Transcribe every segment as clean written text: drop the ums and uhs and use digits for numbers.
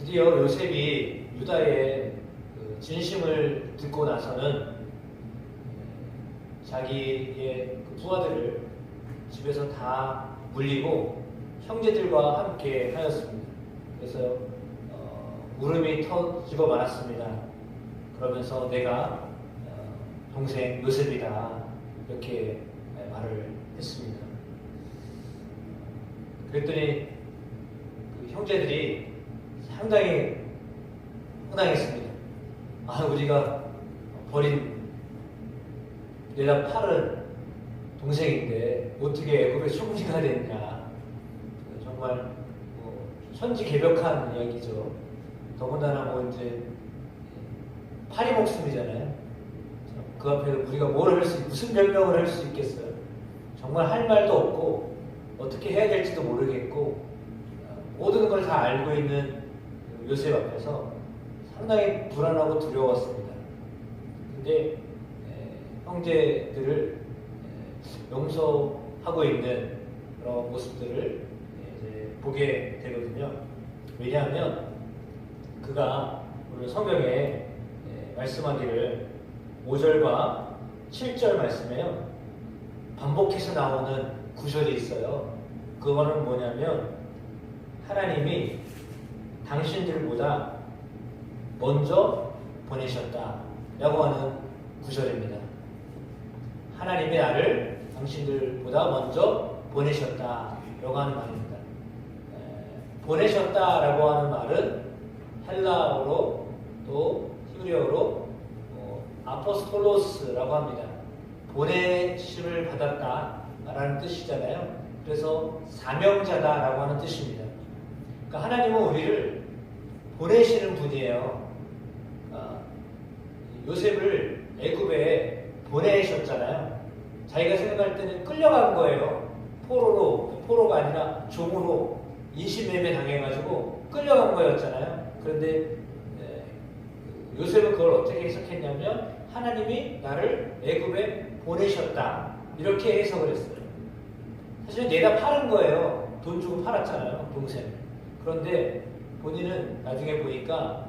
드디어 요셉이 유다의 그 진심을 듣고 나서는 자기의 그 부하들을 집에서 다 물리고 형제들과 함께 하였습니다. 그래서 울음이 터지고 말았습니다. 그러면서 내가 동생 요셉이다 이렇게 말을 했습니다. 그랬더니 그 형제들이 상당히 황당했습니다. 우리가 버린 내가 팔은 동생인데 어떻게 애굽에 총리가 됐냐. 정말 천지개벽한 이야기죠. 더군다나 이제 파리 목숨이잖아요. 그 앞에 우리가 무슨 변명을 할 수 있겠어요. 정말 할 말도 없고 어떻게 해야 될지도 모르겠고 모든 걸 다 알고 있는 요셉 앞에서 상당히 불안하고 두려웠습니다. 근데 형제들을 용서하고 있는 그런 모습들을 이제 보게 되거든요. 왜냐하면 그가 오늘 성경에 말씀하기를 5절과 7절 말씀에요. 반복해서 나오는 구절이 있어요. 그거는 뭐냐면 하나님이 당신들보다 먼저 보내셨다 라고 하는 구절입니다. 하나님이 나를 당신들보다 먼저 보내셨다 라고 하는 말입니다. 보내셨다 라고 하는 말은 헬라어로 또 히브리어로 아포스톨로스라고 합니다. 보내심을 받았다 라는 뜻이잖아요. 그래서 사명자다라고 하는 뜻입니다. 그러니까 하나님은 우리를 보내시는 분이에요. 요셉을 애굽에 보내셨잖아요. 자기가 생각할 때는 끌려간 거예요. 포로가 아니라 종으로 인신매매 당해가지고 끌려간 거였잖아요. 그런데 요셉은 그걸 어떻게 해석했냐면 하나님이 나를 애굽에 보내셨다 이렇게 해석을 했어요. 사실 내다 파는 거예요. 돈 주고 팔았잖아요, 동생. 그런데 본인은 나중에 보니까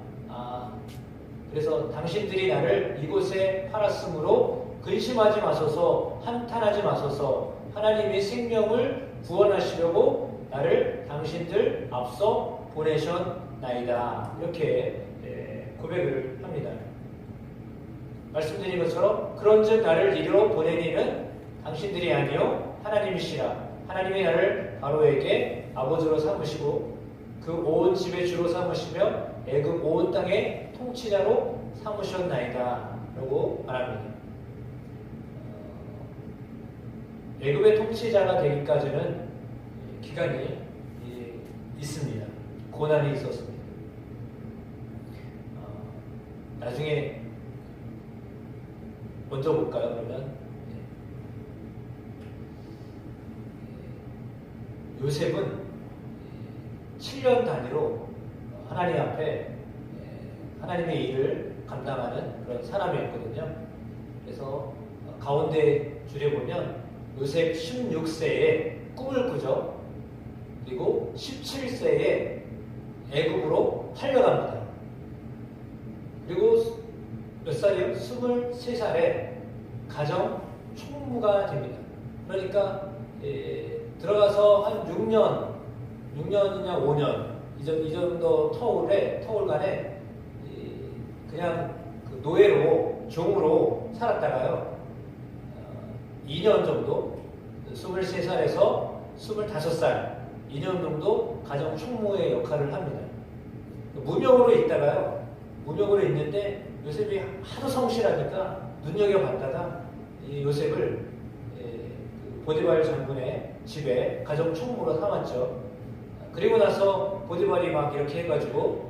그래서 당신들이 나를 이곳에 팔았으므로 근심하지 마소서, 한탄하지 마소서, 하나님의 생명을 구원하시려고 나를 당신들 앞서 보내셨나이다 이렇게 고백을 합니다. 말씀드린 것처럼 그런즉 나를 이리로 보내니는 당신들이 아니요 하나님이시라. 하나님이 나를 바로에게 아버지로 삼으시고 그 온 집의 주로 삼으시며 애굽 온 땅의 통치자로 삼으셨나이다 라고 말합니다. 애굽의 통치자가 되기까지는 기간이 있습니다. 고난이 있었습니다. 나중에 먼저 볼까요? 그러면 요셉은 7년 단위로 하나님 앞에 하나님의 일을 감당하는 그런 사람이었거든요. 그래서 가운데 줄에 보면 요셉 16세에 꿈을 꾸죠. 그리고 17세에 애굽으로 팔려갑니다. 그리고 몇 살이요? 23살에 가정 총무가 됩니다. 그러니까 들어가서 한 6년이냐 5년 이 정도 터울간에 그냥 그 노예로 종으로 살았다가요 2년 정도 23살에서 25살 2년 정도 가정 총무의 역할을 합니다. 무명으로 있다가요 무명으로 있는데 요셉이 하도 성실하니까 눈여겨봤다가 이 요셉을 보디발 장군의 집에 가정 총무로 삼았죠. 그리고 나서 보디발이 막 이렇게 해가지고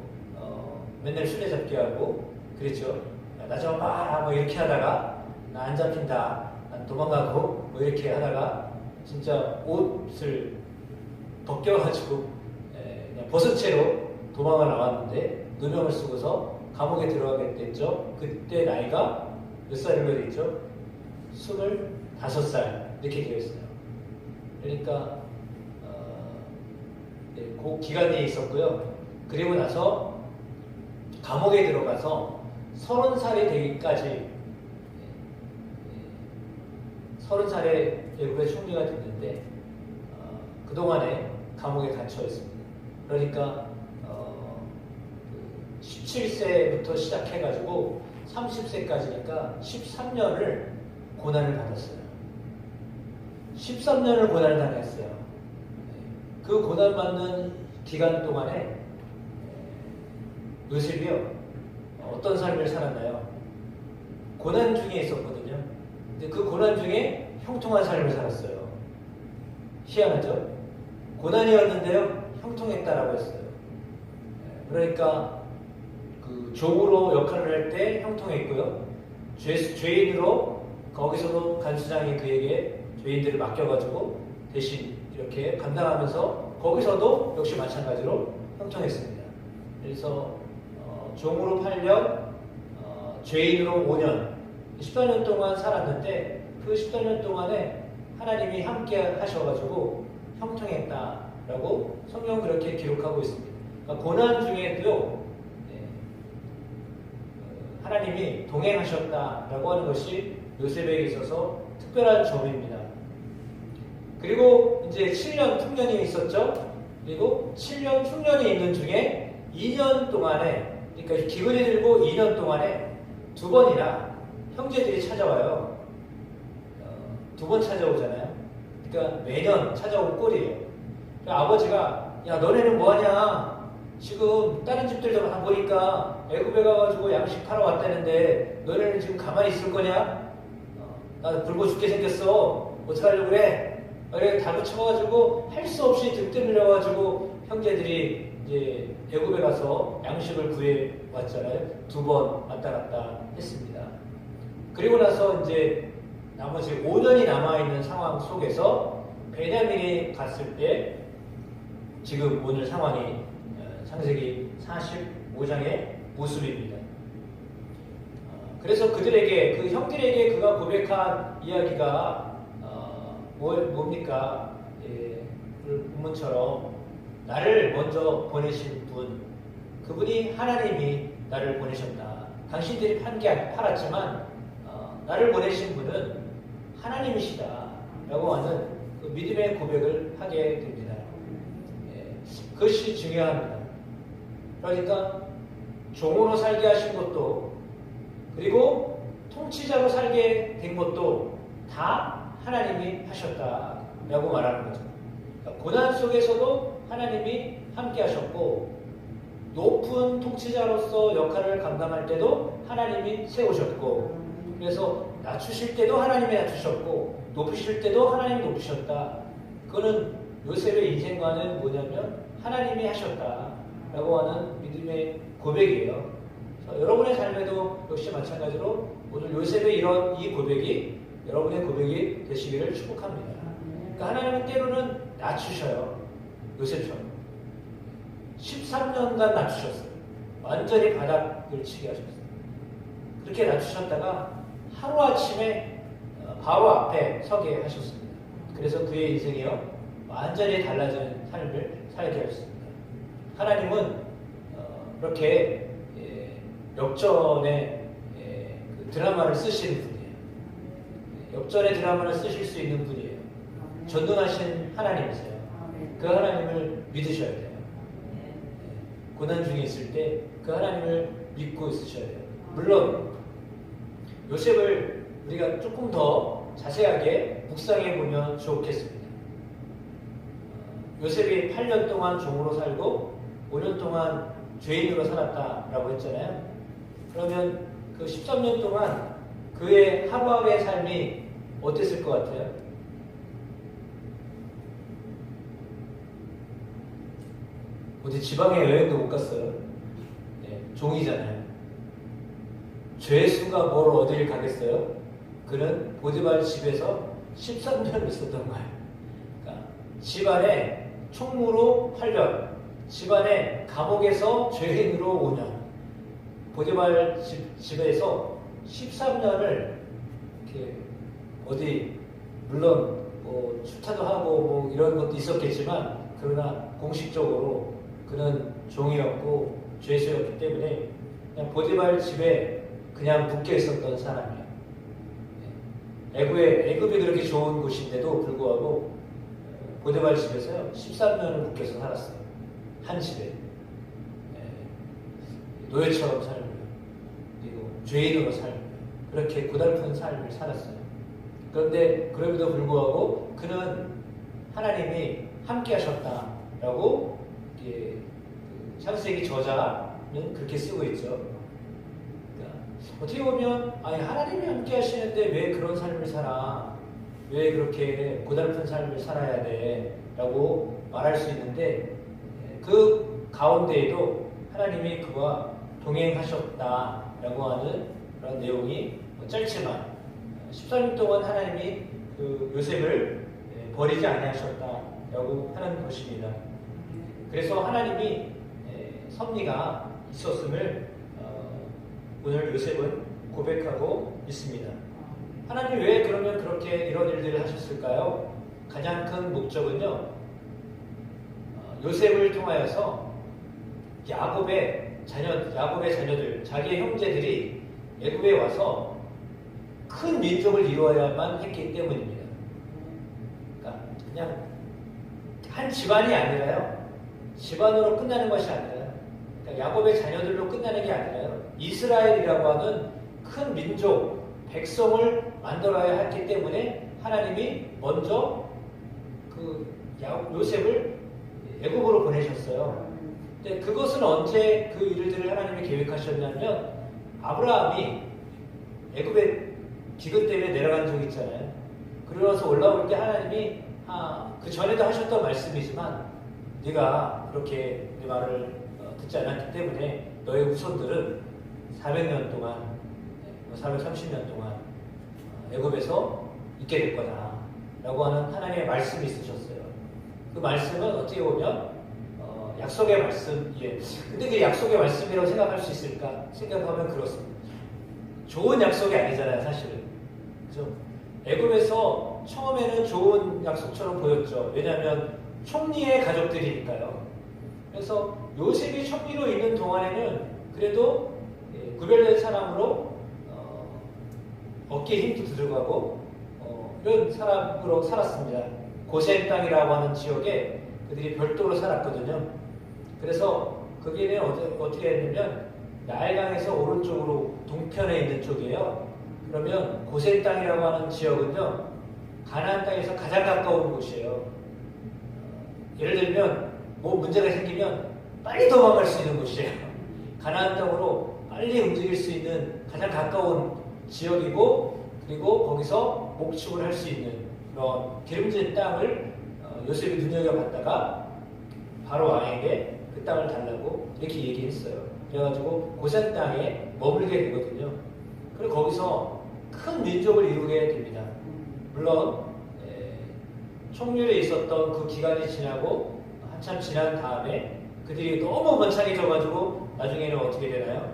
맨날 술래잡기 하고 그랬죠. 나 좀 봐! 뭐 이렇게 하다가 나 안 잡힌다. 난 도망가고 뭐 이렇게 하다가 진짜 옷을 벗겨가지고 그냥 벗은 채로 도망을 나왔는데 누명을 쓰고서 감옥에 들어가게 됐죠. 그때 나이가 몇 살로 됐죠? 25살 이렇게 되어 있어요. 그러니까 그 기간이 있었고요. 그리고 나서 감옥에 들어가서 30살이 되기까지 30살에 애굽의 총리가 됐는데 그동안에 감옥에 갇혀 있습니다. 그러니까 17세부터 시작해가지고 30세까지니까 13년을 고난을 받았어요. 13년을 고난을 당했어요. 그 고난받는 기간 동안에 요셉이요, 어떤 삶을 살았나요? 고난 중에 있었거든요. 근데 그 고난 중에 형통한 삶을 살았어요. 희한하죠? 고난이었는데요, 형통했다라고 했어요. 그러니까 그 종으로 역할을 할 때 형통했고요. 죄인으로 거기서도 간수장이 그에게 죄인들을 맡겨가지고 대신 이렇게 감당하면서 거기서도 역시 마찬가지로 형통했습니다. 그래서 종으로 8년, 죄인으로 5년, 14년 동안 살았는데 그 14년 동안에 하나님이 함께 하셔가지고 형통했다라고 성경은 그렇게 기록하고 있습니다. 그러니까 고난 중에도 하나님이 동행하셨다라고 하는 것이 요셉에게 있어서 특별한 점입니다. 그리고 이제 7년 흉년이 있었죠. 그리고 7년 흉년이 있는 중에 2년 동안에, 그러니까 기근이 들고 2년 동안에 2번이나 형제들이 찾아와요. 2번 찾아오잖아요. 그러니까 매년 찾아오는 꼴이에요. 그러니까 아버지가, 야, 너네는 뭐하냐? 지금 다른 집들도 다 보니까 애굽에 가가지고 양식 팔아 왔다는데 너네는 지금 가만히 있을 거냐? 나 굶어 죽게 생겼어. 어떡하려고 그래? 이렇게 다그쳐가지고 할 수 없이 들뜨밀려가지고 형제들이 이제 애굽에 가서 양식을 구해 왔잖아요. 2번 왔다 갔다 했습니다. 그리고 나서 이제 나머지 5년이 남아있는 상황 속에서 베냐민이 갔을 때 지금 오늘 상황이 창세기 45장의 모습입니다. 그래서 그들에게, 그 형들에게 그가 고백한 이야기가 뭡니까? 그 본문처럼 나를 먼저 보내신 분, 그분이 하나님이 나를 보내셨다. 당신들이 팔았지만 나를 보내신 분은 하나님이시다 라고 하는 그 믿음의 고백을 하게 됩니다. 그것이 중요합니다. 그러니까 종으로 살게 하신 것도, 그리고 통치자로 살게 된 것도 다 하나님이 하셨다라고 말하는 거죠. 그러니까 고난 속에서도 하나님이 함께 하셨고, 높은 통치자로서 역할을 감당할 때도 하나님이 세우셨고, 그래서 낮추실 때도 하나님이 낮추셨고, 높이실 때도 하나님이 높이셨다. 그거는 요셉의 인생과는 뭐냐면 하나님이 하셨다라고 하는 믿음의 고백이에요. 여러분의 삶에도 역시 마찬가지로 오늘 요셉의 이 고백이 여러분의 고백이 되시기를 축복합니다. 그러니까 하나님은 때로는 낮추셔요. 요셉처럼 13년간 낮추셨어요. 완전히 바닥을 치게 하셨어요. 그렇게 낮추셨다가 하루아침에 바로 앞에 서게 하셨습니다. 그래서 그의 인생이요 완전히 달라지는 삶을 살게 하셨습니다. 하나님은 그렇게 역전의 그 드라마를 쓰시는 분이에요. 역전의 드라마를 쓰실 수 있는 분이에요. 전능하신 하나님이세요. 그 하나님을 믿으셔야 돼요. 고난 중에 있을 때 그 하나님을 믿고 있으셔야 돼요. 물론 요셉을 우리가 조금 더 자세하게 묵상해 보면 좋겠습니다. 요셉이 8년 동안 종으로 살고 5년 동안 죄인으로 살았다라고 했잖아요. 그러면 그 13년 동안 그의 하루하루의 삶이 어땠을 것 같아요? 어디 지방에 여행도 못 갔어요. 종이잖아요. 죄수가 뭘 어디를 가겠어요? 그는 보디발 집에서 13년을 있었던 거예요. 그러니까 집안에 총무로 8년, 집안에 감옥에서 죄인으로 5년, 보디발 집에서 13년을 이렇게 어디 물론 뭐 출타도 하고 뭐 이런 것도 있었겠지만 그러나 공식적으로 그는 종이었고 죄수였기 때문에 그냥 보디발 집에 그냥 묶여 있었던 사람이에요. 애굽이 그렇게 좋은 곳인데도 불구하고 보디발 집에서요 13년을 묶여서 살았어요. 한 집에 노예처럼 살고 그리고 죄인으로 살고 그렇게 고달픈 삶을 살았어요. 그런데 그럼에도 불구하고 그는 하나님이 함께 하셨다라고 창세기 저자는 그렇게 쓰고 있죠. 그러니까 어떻게 보면 아니 하나님이 함께 하시는데 왜 그런 삶을 살아? 왜 그렇게 고달픈 삶을 살아야 돼? 라고 말할 수 있는데 그 가운데에도 하나님이 그와 동행하셨다라고 하는 그런 내용이 짧지만 14년 동안 하나님이 그 요셉을 버리지 아니하셨다라고 하는 것입니다. 그래서 하나님이 섭리가 있었음을 오늘 요셉은 고백하고 있습니다. 하나님이 왜 그러면 그렇게 이런 일들을 하셨을까요? 가장 큰 목적은요, 요셉을 통하여서 야곱의 자녀들, 자기의 형제들이 애굽에 와서 큰 민족을 이루어야만 했기 때문입니다. 그러니까 그냥 한 집안이 아니라요, 집안으로 끝나는 것이 아니라요, 그러니까 야곱의 자녀들로 끝나는 게 아니라요, 이스라엘이라고 하는 큰 민족, 백성을 만들어야 했기 때문에 하나님이 먼저 그 요셉을 애굽으로 보내셨어요. 근데 그것은 언제 그 일들을 하나님이 계획하셨냐면 아브라함이 애굽에 기근 때문에 내려간 적이 있잖아요. 그러면서 올라올 때 하나님이 그 전에도 하셨던 말씀이지만 네가 그렇게 내 말을 듣지 않았기 때문에 너의 후손들은 400년 동안 430년 동안 애굽에서 있게 될 거다 라고 하는 하나님의 말씀이 있으셨어요. 그 말씀은 어떻게 보면 약속의 말씀이에요. 근데 그 약속의 말씀이라고 생각할 수 있을까? 생각하면 그렇습니다. 좋은 약속이 아니잖아요, 사실은. 그죠? 애굽에서 처음에는 좋은 약속처럼 보였죠. 왜냐하면 총리의 가족들이니까요. 그래서 요셉이 총리로 있는 동안에는 그래도 구별된 사람으로 어깨에 힘도 들어가고 이런 사람으로 살았습니다. 고센 땅이라고 하는 지역에 그들이 별도로 살았거든요. 그래서 거기는 어떻게 했냐면 나일강에서 오른쪽으로 동편에 있는 쪽이에요. 그러면 고센 땅이라고 하는 지역은요, 가나안 땅에서 가장 가까운 곳이에요. 예를 들면 뭐 문제가 생기면 빨리 도망갈 수 있는 곳이에요. 가나안 땅으로 빨리 움직일 수 있는 가장 가까운 지역이고, 그리고 거기서 목축을 할 수 있는 그런 기름진 땅을 요셉이 눈여겨봤다가 바로 왕에게 그 땅을 달라고 이렇게 얘기했어요. 그래가지고 고센 땅에 머물게 되거든요. 그리고 거기서 큰 민족을 이루게 됩니다. 물론 총률에 있었던 그 기간이 지나고 한참 지난 다음에 그들이 너무 번창해져가지고 나중에는 어떻게 되나요?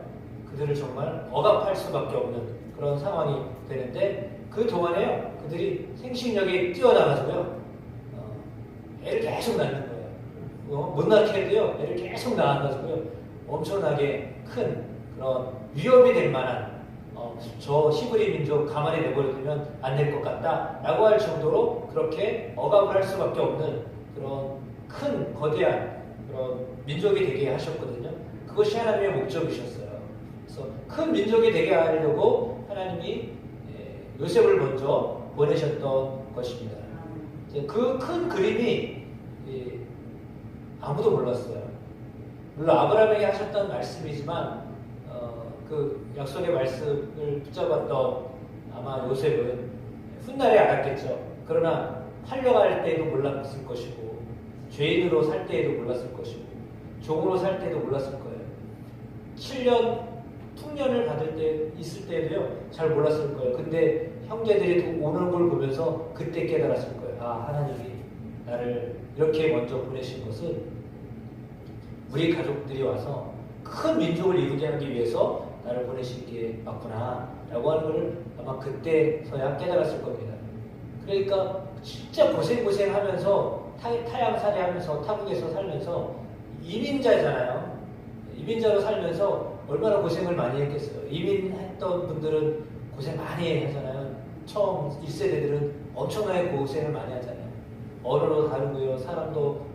그들을 정말 억압할 수밖에 없는 그런 상황이 되는데 그 동안에요, 그들이 생식력이 뛰어나가지고요, 애를 계속 낳는 거예요. 못 낳게 해도요, 애를 계속 낳아가지고요, 엄청나게 큰 그런 위협이 될 만한 저 히브리 민족 가만히 내버려두면 안 될 것 같다라고 할 정도로 그렇게 억압을 할 수밖에 없는 그런 큰 거대한 그런 민족이 되게 하셨거든요. 그것이 하나님의 목적이셨어요. 그래서 큰 민족이 되게 하려고 하나님이 요셉을 먼저 보내셨던 것입니다. 그 큰 그림이 아무도 몰랐어요. 물론 아브라함에게 하셨던 말씀이지만 그 약속의 말씀을 붙잡았던 아마 요셉은 훗날에 알았겠죠. 그러나 팔려갈 때에도 몰랐을 것이고, 죄인으로 살 때에도 몰랐을 것이고, 종으로 살 때도 몰랐을 거예요. 7년 풍년을 받을 때 있을 때도요 잘 몰랐을 거예요. 근데 형제들이 오는 걸 보면서 그때 깨달았을 거예요. 아, 하나님이 나를 이렇게 먼저 보내신 것은 우리 가족들이 와서 큰 민족을 이루게 하기 위해서 나를 보내신 게 맞구나 라고 하는 걸 아마 그때서야 깨달았을 겁니다. 그러니까 진짜 고생하면서 타향살이 하면서 타국에서 살면서 이민자잖아요. 이민자로 살면서 얼마나 고생을 많이 했겠어요. 이민했던 분들은 고생 많이 하잖아요. 처음 1세대들은 엄청나게 고생을 많이 하잖아요. 언어도 다르고요. 사람도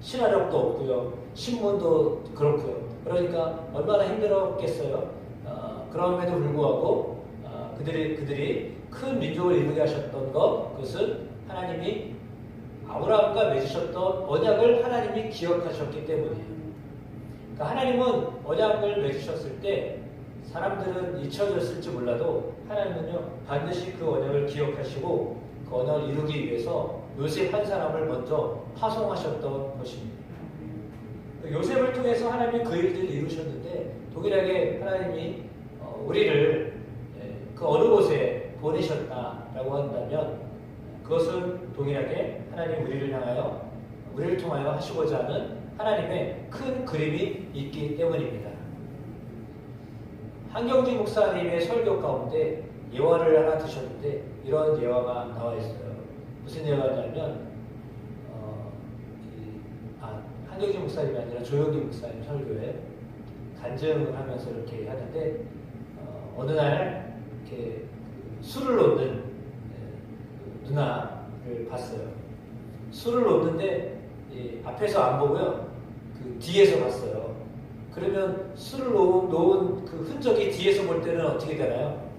친화력도 없고요. 신문도 그렇고요. 그러니까 얼마나 힘들었겠어요. 그럼에도 불구하고 그들이 큰 민족을 이루게 하셨던 그것은 하나님이 아브라함과 맺으셨던 언약을 하나님이 기억하셨기 때문이에요. 그러니까 하나님은 언약을 맺으셨을 때 사람들은 잊혀졌을지 몰라도 하나님은요 반드시 그 언약을 기억하시고 그 언약을 이루기 위해서 요셉 한 사람을 먼저 파송하셨던 것입니다. 요셉을 통해서 하나님이 그 일들을 이루셨는데 동일하게 하나님이 우리를 그 어느 곳에 보내셨다라고 한다면 그것은 동일하게 하나님 우리를 통하여 하시고자 하는 하나님의 큰 그림이 있기 때문입니다. 한경직 목사님의 설교 가운데 예화를 하나 드셨는데 이런 예화가 나와 있어요. 무슨 예화냐면 한경직 목사님이 아니라 조영기 목사님 설교에 간증을 하면서 이렇게 하는데 어느 날 이렇게 술을 놓는 누나를 봤어요. 술을 놓는데 앞에서 안 보고요. 그 뒤에서 봤어요. 그러면 술을 놓은 그 흔적이 뒤에서 볼 때는 어떻게 되나요?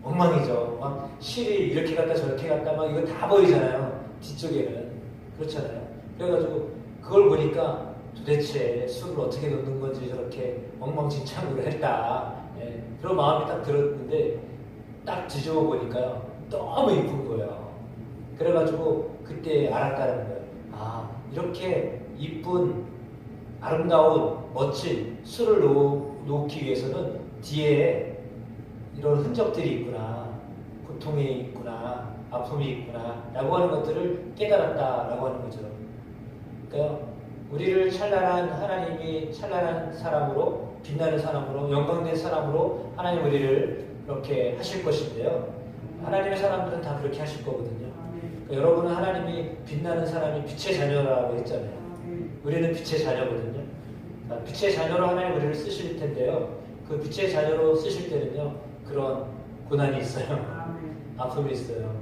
엉망이죠. 막 실이 이렇게 갔다 저렇게 갔다 막 이거 다 보이잖아요. 뒤쪽에는. 그렇잖아요. 그래가지고 그걸 보니까 도대체 술을 어떻게 놓는 건지 저렇게 엉망진창으로 했다. 그런 마음이 딱 들었는데 딱 뒤집어 보니까요. 너무 이쁜 거예요. 그래가지고 그때 알았다는 거예요. 아, 이렇게 이쁜 아름다운 멋진 술을 놓기 위해서는 뒤에 이런 흔적들이 있구나. 고통이 있구나. 아픔이 있구나. 라고 하는 것들을 깨달았다라고 하는 거죠. 그러니까 우리를 찬란한 하나님이 찬란한 사람으로 빛나는 사람으로 영광된 사람으로 하나님 우리를 이렇게 하실 것인데요. 하나님의 사람들은 다 그렇게 하실 거거든요. 그러니까 여러분은 하나님이 빛나는 사람이 빛의 자녀라고 했잖아요. 우리는 빛의 자녀거든요. 그러니까 빛의 자녀로 하나님 우리를 쓰실 텐데요. 그 빛의 자녀로 쓰실 때는요. 그런 고난이 있어요. 아픔이 있어요.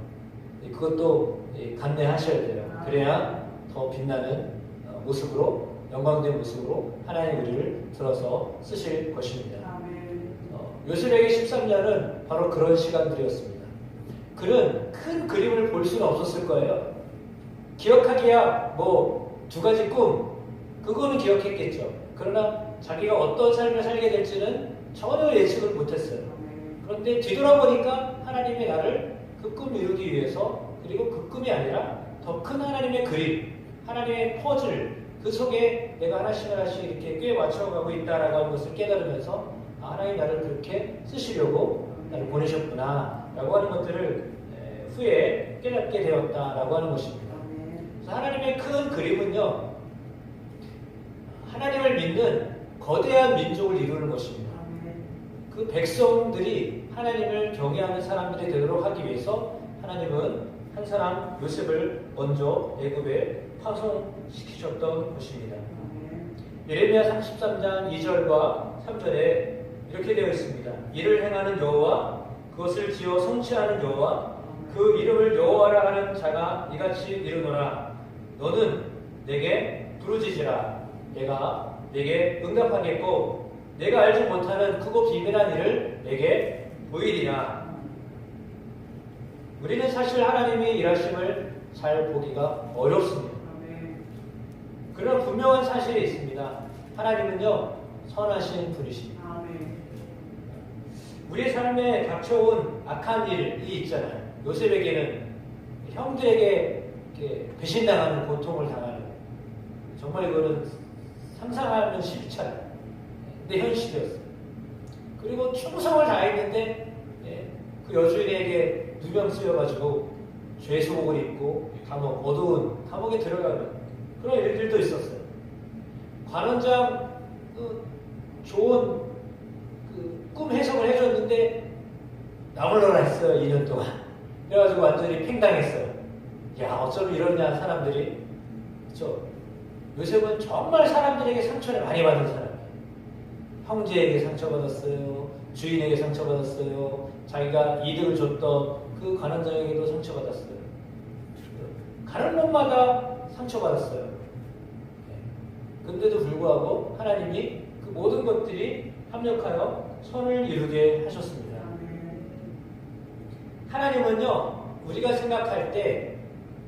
그것도 감내하셔야 돼요. 그래야 더 빛나는 모습으로 영광된 모습으로 하나님 우리를 들어서 쓰실 것입니다. 요셉에게 13년은 바로 그런 시간들이었습니다. 그는 큰 그림을 볼 수는 없었을 거예요. 기억하기야 뭐 두 가지 꿈 그거는 기억했겠죠. 그러나 자기가 어떤 삶을 살게 될지는 전혀 예측을 못했어요. 그런데 뒤돌아보니까 하나님이 나를 그 꿈 이루기 위해서 그리고 그 꿈이 아니라 더 큰 하나님의 그림 하나님의 퍼즐 그 속에 내가 하나씩 이렇게 꽤 맞춰가고 있다라고 하는 것을 깨달으면서 하나님 나를 그렇게 쓰시려고 나를 보내셨구나 라고 하는 것들을 후에 깨닫게 되었다라고 하는 것입니다. 그래서 하나님의 큰 그림은요 하나님을 믿는 거대한 민족을 이루는 것입니다. 그 백성들이 하나님을 경외하는 사람들이 되도록 하기 위해서 하나님은 한 사람 요셉을 먼저 애굽에 파송시키셨던 것입니다. 예레미야 33장 2절과 3절에 이렇게 되어 있습니다. 이를 행하는 여호와 그것을 지어 성취하는 여호와 그 이름을 여호와라 하는 자가 이같이 이르노라. 너는 내게 부르짖으라. 내가 내게 응답하겠고 내가 알지 못하는 크고 비밀한 일을 내게 보이리라. 우리는 사실 하나님이 일하심을 잘 보기가 어렵습니다. 그러나 분명한 사실이 있습니다. 하나님은요 선하신 분이십니다. 우리의 삶에 닥쳐온 악한 일이 있잖아요. 요셉에게는 형들에게 배신당하는 고통을 당하는 정말 이거는 상상하면 쉽지 않아요. 근데 현실이었어요. 그리고 충성을 다했는데 그 여주인에게 누명 쓰여가지고 죄수복을 입고 어두운 감옥에 들어가는 그런 일들도 있었어요. 관원장 좋은 꿈 해석을 해줬는데 나물러라 했어요. 2년 동안. 그래가지고 완전히 팽당했어요. 야 어쩜 이러냐 사람들이. 그렇죠? 요셉은 정말 사람들에게 상처를 많이 받은 사람이에요. 형제에게 상처받았어요. 주인에게 상처받았어요. 자기가 이득을 줬던 그 관원장에게도 상처받았어요. 가는 곳마다 상처받았어요. 근데도 불구하고 하나님이 그 모든 것들이 합력하여 선을 이루게 하셨습니다. 하나님은요, 우리가 생각할 때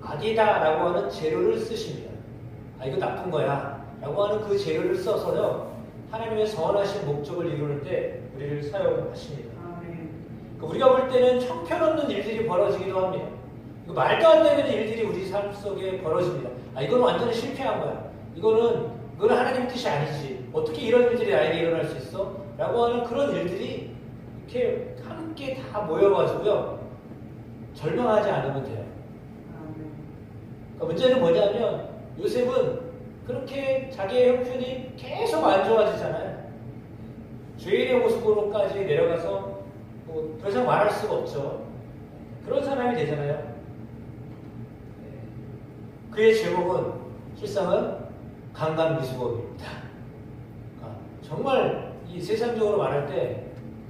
악이다라고 하는 재료를 쓰십니다. 아, 이거 나쁜 거야 라고 하는 그 재료를 써서요, 하나님의 선하신 목적을 이루는데 우리를 사용하십니다. 우리가 볼 때는 형편없는 일들이 벌어지기도 합니다. 말도 안 되는 일들이 우리 삶 속에 벌어집니다. 아, 이거는 완전히 실패한 거야. 이거는 하나님 뜻이 아니지. 어떻게 이런 일들이 나에게 일어날 수 있어? 라고 하는 그런 일들이 이렇게 함께 다 모여가지고요, 절망하지 않으면 돼요. 그러니까 문제는 뭐냐면, 요셉은 그렇게 자기의 형편이 계속 안 좋아지잖아요. 죄인의 모습으로까지 내려가서 뭐 더 이상 말할 수가 없죠. 그런 사람이 되잖아요. 그의 제목은 실상은 강간미수범입니다. 정말 이 세상적으로 말할 때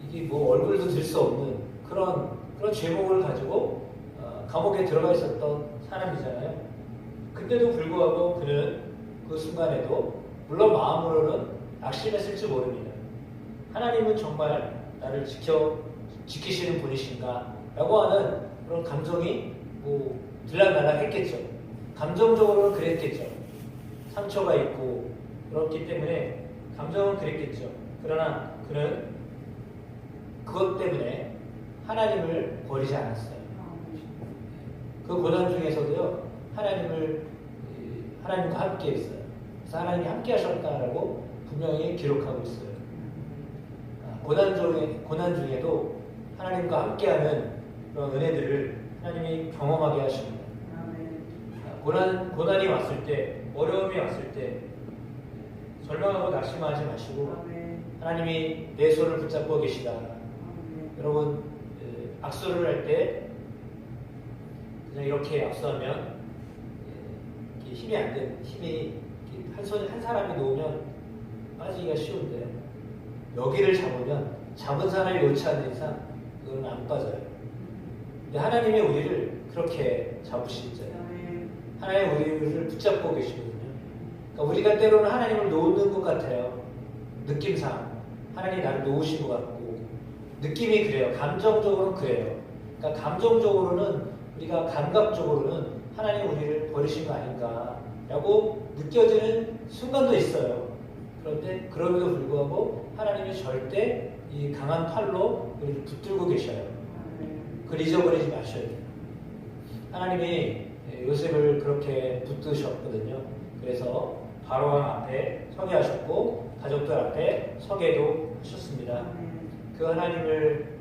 이게 뭐 얼굴도 들 수 없는 그런 제목을 가지고 감옥에 들어가 있었던 사람이잖아요. 근데도 불구하고 그는 그 순간에도 물론 마음으로는 낙심했을지 모릅니다. 하나님은 정말 나를 지키시는 분이신가? 라고 하는 그런 감정이 뭐 들락날락 했겠죠. 감정적으로는 그랬겠죠. 상처가 있고 그렇기 때문에 감정은 그랬겠죠. 그러나 그는 그것 때문에 하나님을 버리지 않았어요. 그 고난 중에서도요, 하나님과 함께 했어요. 그래서 하나님이 함께 하셨다라고 분명히 기록하고 있어요. 고난 중에도 하나님과 함께하는 그런 은혜들을 하나님이 경험하게 하십니다. 고난이 왔을 때, 어려움이 왔을 때 절망하고 낙심하지 마시고 하나님이 내 손을 붙잡고 계시다. 여러분, 악수를 할 때 그냥 이렇게 악수하면 힘이 안 돼. 힘이 한 사람이 놓으면 빠지기가 쉬운데, 여기를 잡은 사람이 놓지 않는 이상 그건 안 빠져요. 근데 하나님이 우리를 그렇게 잡으시잖아요. 하나님 우리를 붙잡고 계시거든요. 그러니까 우리가 때로는 하나님을 놓는 것 같아요. 느낌상 하나님이 나를 놓으신 것 같고, 느낌이 그래요. 감정적으로는 그래요. 그러니까 감정적으로는, 우리가 감각적으로는 하나님 우리를 버리신 거 아닌가라고 느껴지는 순간도 있어요. 그런데 그럼에도 불구하고 하나님이 절대 이 강한 팔로 우리를 붙들고 계셔요. 그걸 잊어버리지 마셔야 돼요. 하나님이 요셉을 그렇게 붙드셨거든요. 그래서 바로왕 앞에 서게 하셨고 가족들 앞에 서게도 하셨습니다. 그 하나님을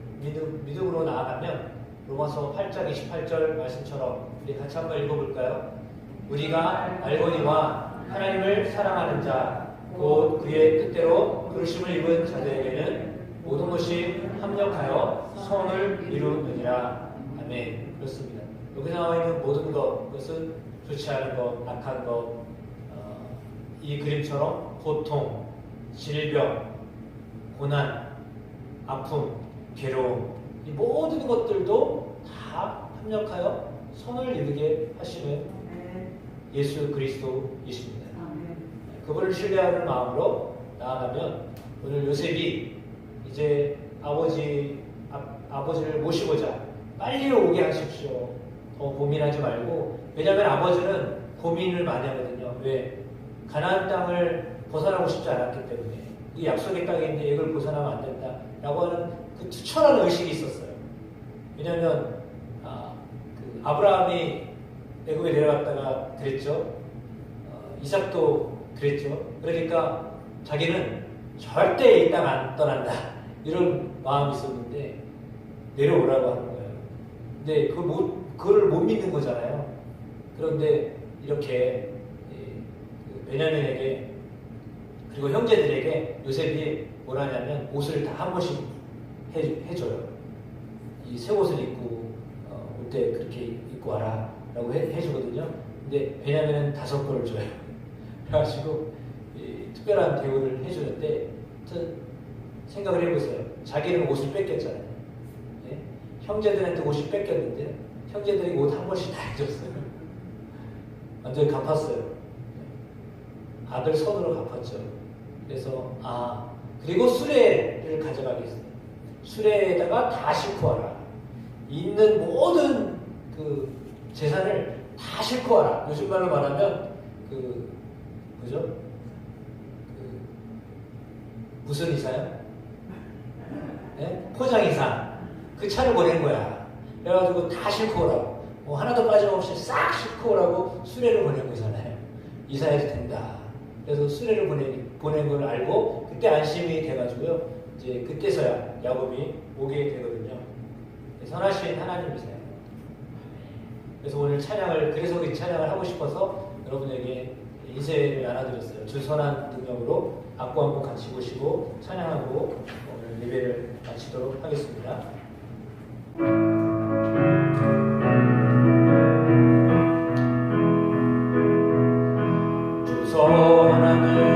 믿음으로 나아가면 로마서 8장 28절 말씀처럼 우리 같이 한번 읽어볼까요? 우리가 알거니와 하나님을 사랑하는 자 곧 그의 뜻대로 부르심을 입은 자들에게는 모든 것이 합력하여 선을 이루느니라. 아멘. 그렇습니다. 여기 나와 있는 모든 것, 그것은 좋지 않은 것, 악한 것, 이 그림처럼 고통, 질병, 고난, 아픔, 괴로움, 이 모든 것들도 다 합력하여 선을 이루게 하시는 예수 그리스도이십니다. 그분을 신뢰하는 마음으로 나아가면 오늘 요셉이 이제 아버지를 모시고자 빨리 오게 하십시오. 더 고민하지 말고, 왜냐하면 아버지는 고민을 많이 하거든요. 왜? 가나안 땅을 벗어나고 싶지 않았기 때문에, 이 약속의 땅인데 이걸 벗어나면 안 된다라고 하는 그 투철한 의식이 있었어요. 왜냐하면 그 아브라함이 애굽에 내려갔다가 그랬죠. 이삭도 그랬죠. 그러니까 자기는 절대 이 땅 안 떠난다, 이런 마음이 있었는데 내려오라고 하는 거예요. 근데 그거를 못 믿는 거잖아요. 그런데 이렇게 베냐민에게 그리고 형제들에게 요셉이 뭘 하냐면 옷을 다 한 번씩 해줘요. 이 새 옷을 입고 올 때 그렇게 입고 와라 라고 해주거든요. 근데 베냐민은 5벌을 줘요. 그래가지고 특별한 대우를 해주는데 생각을 해보세요. 자기는 옷을 뺏겼잖아요. 네? 형제들한테 옷이 뺏겼는데 형제들이 옷 한 번씩 다 해줬어요. 완전히 갚았어요. 아들 손으로 갚았죠. 그래서 그리고 수레를 가져가겠어요. 수레에다가 다 싣고 와라. 있는 모든 그 재산을 다 싣고 와라. 요즘 말로 말하면 뭐죠? 무슨 이사요? 네? 포장이사. 그 차를 보낸 거야. 그래가지고 다 싣고 오라고. 뭐 하나도 빠짐없이 싹 싣고 오라고 수레를 보낸 거잖아요. 이사해도 된다. 그래서 수레를 보낸 걸 알고 그때 안심이 돼가지고요. 이제 그때서야 야곱이 오게 되거든요. 선하신 하나님이세요. 그래서 오늘 그래서 그 찬양을 하고 싶어서 여러분에게 인쇄를 나눠드렸어요. 주 선한 능력으로 악보 한 번 같이 보시고 찬양하고 오늘 예배를 마치도록 하겠습니다. 주 선한 능력